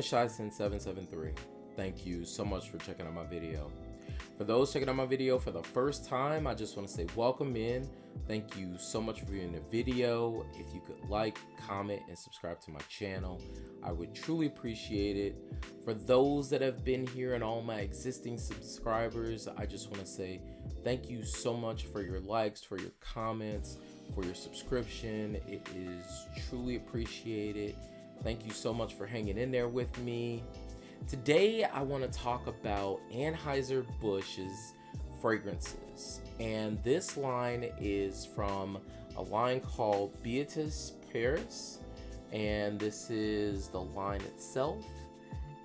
is Shy10773. Thank you so much for checking out my video. For those checking out my video for the first time, I just want to say welcome in. Thank you so much for viewing the video. If you could like, comment, and subscribe to my channel, I would truly appreciate it. For those that have been here and all my existing subscribers, I just want to say thank you so much for your likes, for your comments, for your subscription. It is truly appreciated. Thank you so much for hanging in there with me. Today, I want to talk about Anheuser-Busch's fragrances. And this line is from a line called Beatrice Paris. And this is the line itself.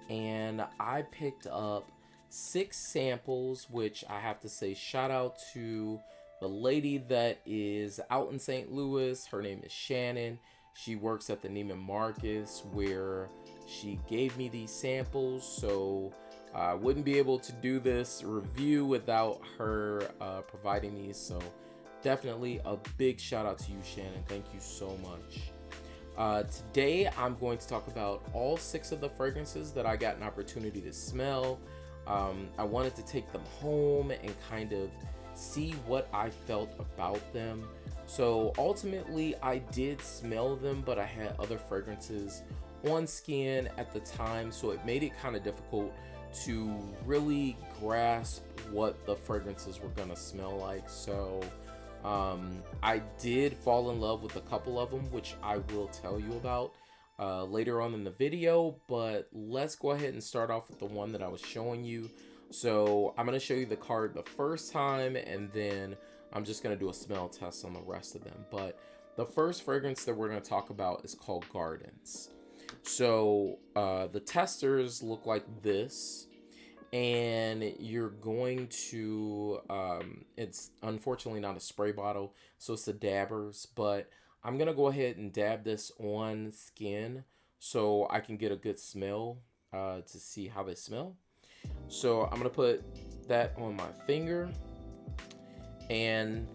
And I picked up 6 samples, which I have to say shout out to the lady that is out in St. Louis. Her name is Shannon. She works at the Nieman Marcus, where she gave me these samples, so I wouldn't be able to do this review without her providing these. So definitely a big shout out to you, Shannon. Thank you so much. Today I'm going to talk about all 6 of the fragrances that I got an opportunity to smell. I wanted to take them home and kind of see what I felt about them. So ultimately I did smell them, but I had other fragrances on skin at the time, so it made it kind of difficult to really grasp what the fragrances were gonna smell like. So I did fall in love with a couple of them, which I will tell you about later on in the video, but let's go ahead and start off with the one that I was showing you. So I'm going to show you the card the first time, and then I'm just going to do a smell test on the rest of them. But the first fragrance that we're going to talk about is called Gardens. So the testers look like this, and you're going to, it's unfortunately not a spray bottle, so it's the dabbers, but I'm going to go ahead and dab this on skin so I can get a good smell to see how they smell. So I'm going to put that on my finger, and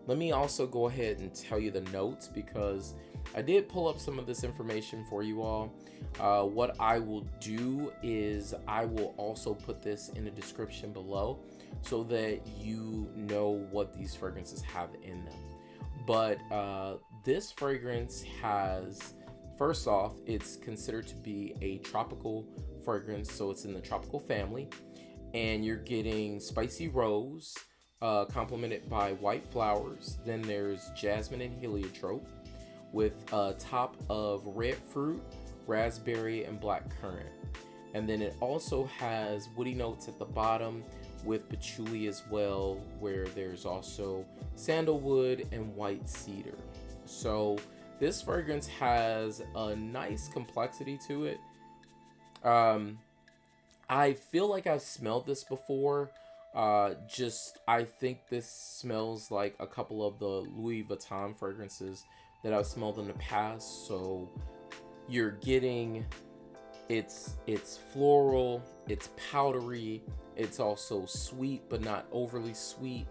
let me also go ahead and tell you the notes, because I did pull up some of this information for you all. What I will do is I will also put this in the description below so that you know what these fragrances have in them. But this fragrance has, first off, it's considered to be a tropical fragrance, so it's in the tropical family, and you're getting spicy rose, complemented by white flowers. Then there's jasmine and heliotrope with a top of red fruit, raspberry, and blackcurrant. And then it also has woody notes at the bottom with patchouli as well, where there's also sandalwood and white cedar. So this fragrance has a nice complexity to it. I feel like I've smelled this before. I think this smells like a couple of the Louis Vuitton fragrances that I've smelled in the past. So you're getting, it's floral, it's powdery, it's also sweet but not overly sweet.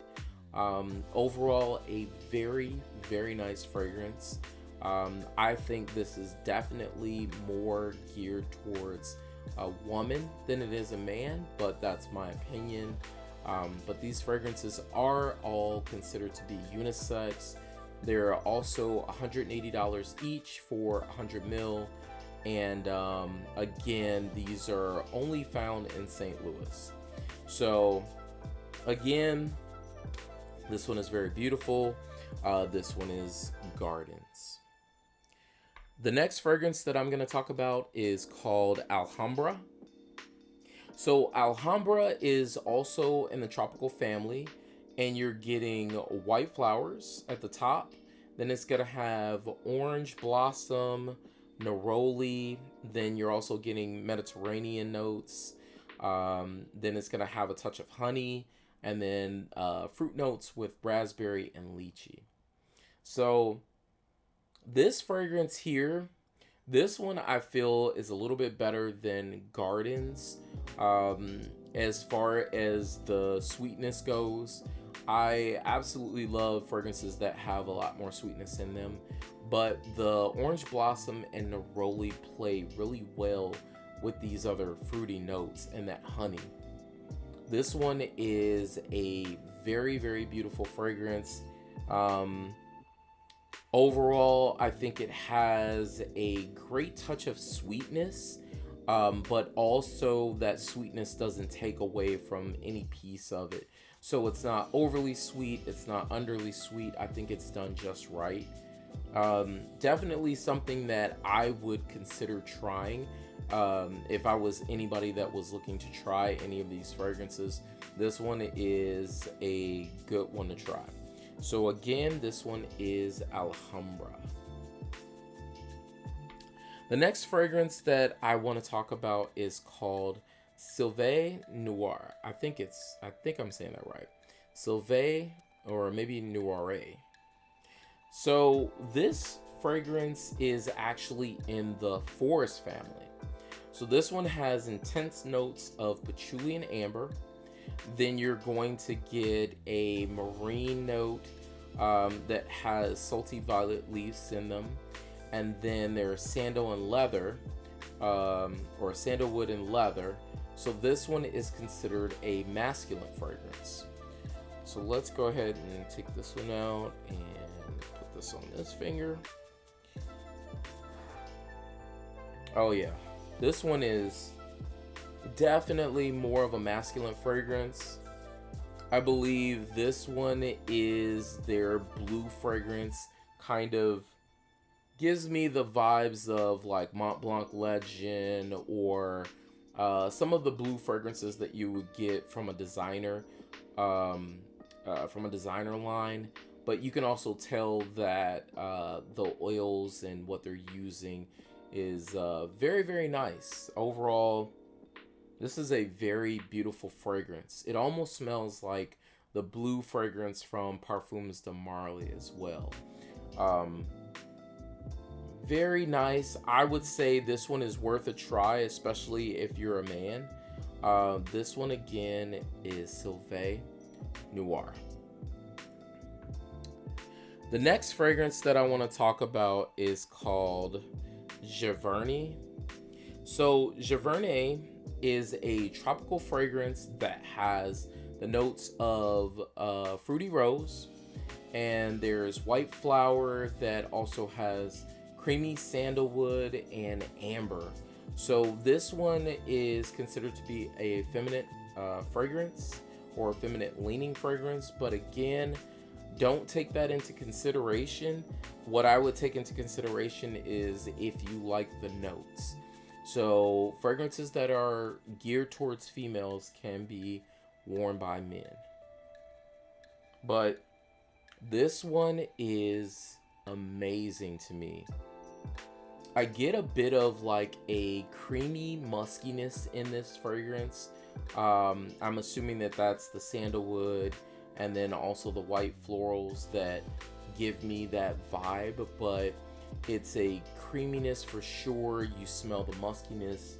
Overall, a very, very nice fragrance. I think this is definitely more geared towards a woman than it is a man, but that's my opinion. But these fragrances are all considered to be unisex. They're also $180 each for 100 ml. And again, these are only found in St. Louis. So again, this one is very beautiful. This one is Gardens. The next fragrance that I'm going to talk about is called Alhambra. So Alhambra is also in the tropical family, and you're getting white flowers at the top. Then it's going to have orange blossom, neroli. Then you're also getting Mediterranean notes. Then it's going to have a touch of honey, and then fruit notes with raspberry and lychee. So this fragrance here, this one I feel is a little bit better than Gardens. As far as the sweetness goes, I absolutely love fragrances that have a lot more sweetness in them, but the orange blossom and neroli play really well with these other fruity notes and that honey. This one is a very, very beautiful fragrance. Overall, I think it has a great touch of sweetness, but also that sweetness doesn't take away from any piece of it. So it's not overly sweet, it's not underly sweet. I think it's done just right. Definitely something that I would consider trying. If I was anybody that was looking to try any of these fragrances, this one is a good one to try. So again, this one is Alhambra. The next fragrance that I want to talk about is called Sylvain Noir. I think I'm saying that right. Sylve, or maybe Noire. So this fragrance is actually in the forest family. So this one has intense notes of patchouli and amber. Then you're going to get a marine note that has salty violet leaves in them. And then there's sandal and leather, or sandalwood and leather. So this one is considered a masculine fragrance. So let's go ahead and take this one out and put this on this finger. Oh yeah, this one is definitely more of a masculine fragrance. I believe this one is their blue fragrance. Kind of gives me the vibes of like Mont Blanc Legend, or some of the blue fragrances that you would get from a designer line. But you can also tell that the oils and what they're using is very, very nice. Overall, this is a very beautiful fragrance. It almost smells like the blue fragrance from Parfums de Marly as well. Very nice. I would say this one is worth a try, especially if you're a man. This one again is Sylve Noir. The next fragrance that I want to talk about is called Giverny. So Giverny is a tropical fragrance that has the notes of fruity rose, and there's white flower that also has creamy sandalwood and amber. So this one is considered to be a feminine fragrance, or feminine leaning fragrance, but again, don't take that into consideration. What I would take into consideration is if you like the notes. So fragrances that are geared towards females can be worn by men. But this one is amazing to me. I get a bit of like a creamy muskiness in this fragrance. I'm assuming that that's the sandalwood and then also the white florals that give me that vibe, but it's a creaminess for sure. You smell the muskiness.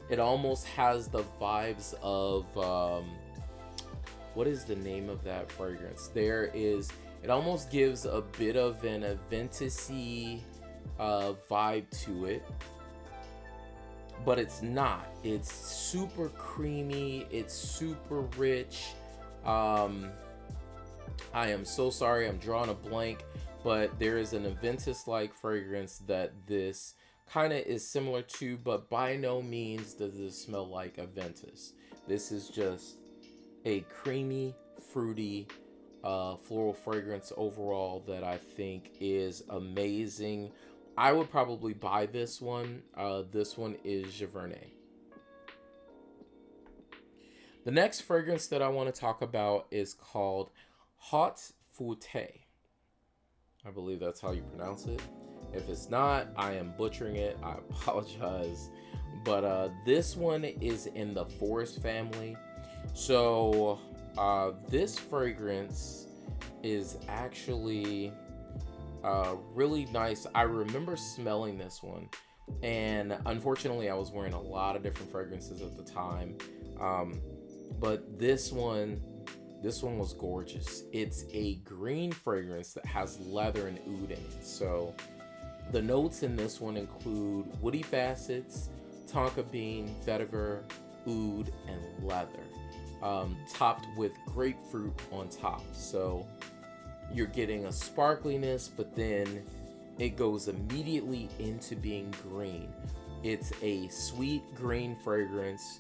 It almost has the vibes of what is the name of that fragrance? It almost gives a bit of an Aventus-y vibe to it, but it's not. It's super creamy. It's super rich. I am so sorry, I'm drawing a blank, but there is an Aventus-like fragrance that this kind of is similar to, but by no means does this smell like Aventus. This is just a creamy, fruity, floral fragrance overall that I think is amazing. I would probably buy this one. This one is Giverny. The next fragrance that I want to talk about is called Foote. I believe that's how you pronounce it. If it's not, I am butchering it. I apologize. But this one is in the forest family. So this fragrance is actually really nice. I remember smelling this one, and unfortunately I was wearing a lot of different fragrances at the time. But this one this one was gorgeous. It's a green fragrance that has leather and oud in it. So the notes in this one include woody facets, tonka bean, vetiver, oud, and leather, topped with grapefruit on top. So you're getting a sparkliness, but then it goes immediately into being green. It's a sweet green fragrance.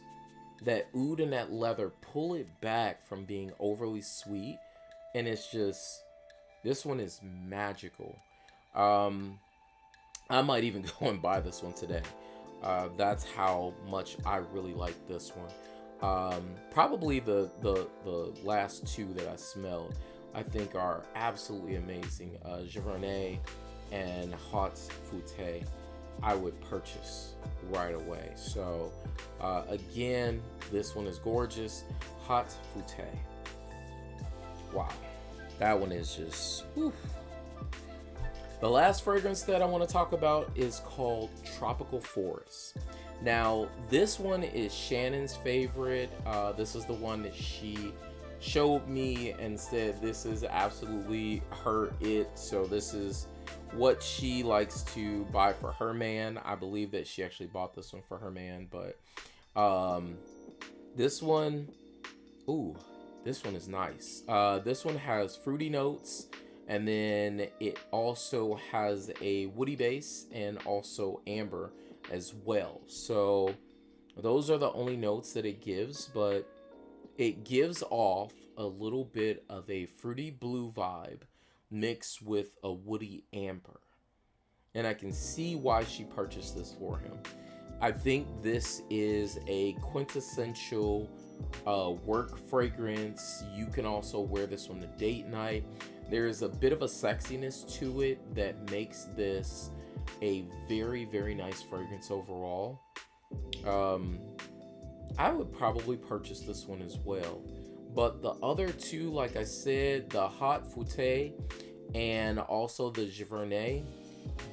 That oud and that leather pull it back from being overly sweet, and it's just, this one is magical. I might even go and buy this one today. That's how much I really like this one. Probably the last two that I smelled, I think are absolutely amazing. Giverny and Hot Foote, I would purchase right away. So again, this one is gorgeous. Hot Foote. Wow, that one is just whew. The last fragrance that I want to talk about is called Tropical Forest. Now, this one is Shannon's favorite. This is the one that she showed me and said this is absolutely her it. So this is what she likes to buy for her man. I believe that she actually bought this one for her man, but this one, ooh, this one is nice. This one has fruity notes, and then it also has a woody base and also amber as well. So those are the only notes that it gives, but it gives off a little bit of a fruity blue vibe mixed with a woody amber. And I can see why she purchased this for him. I think this is a quintessential work fragrance. You can also wear this on a date night. There's a bit of a sexiness to it that makes this a very, very nice fragrance overall. I would probably purchase this one as well. But the other two, like I said, the Hot Foote and also the Giverny,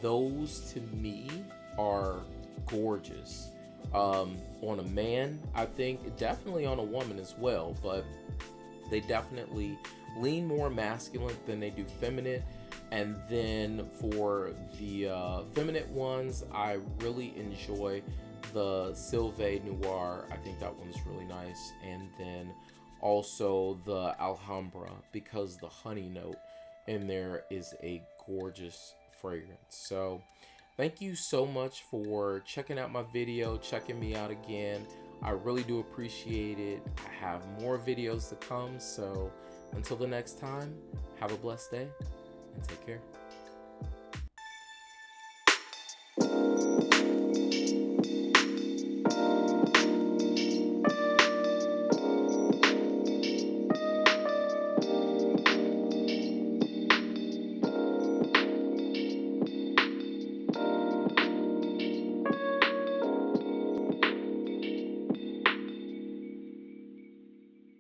those to me are gorgeous. On a man, I think definitely on a woman as well, but they definitely lean more masculine than they do feminine. And then for the feminine ones, I really enjoy the Sylve Noir. I think that one's really nice. And then also the Alhambra, because the honey note in there is a gorgeous fragrance. So thank you so much for checking out my video, checking me out again. I really do appreciate it. I have more videos to come, so until the next time, have a blessed day and take care.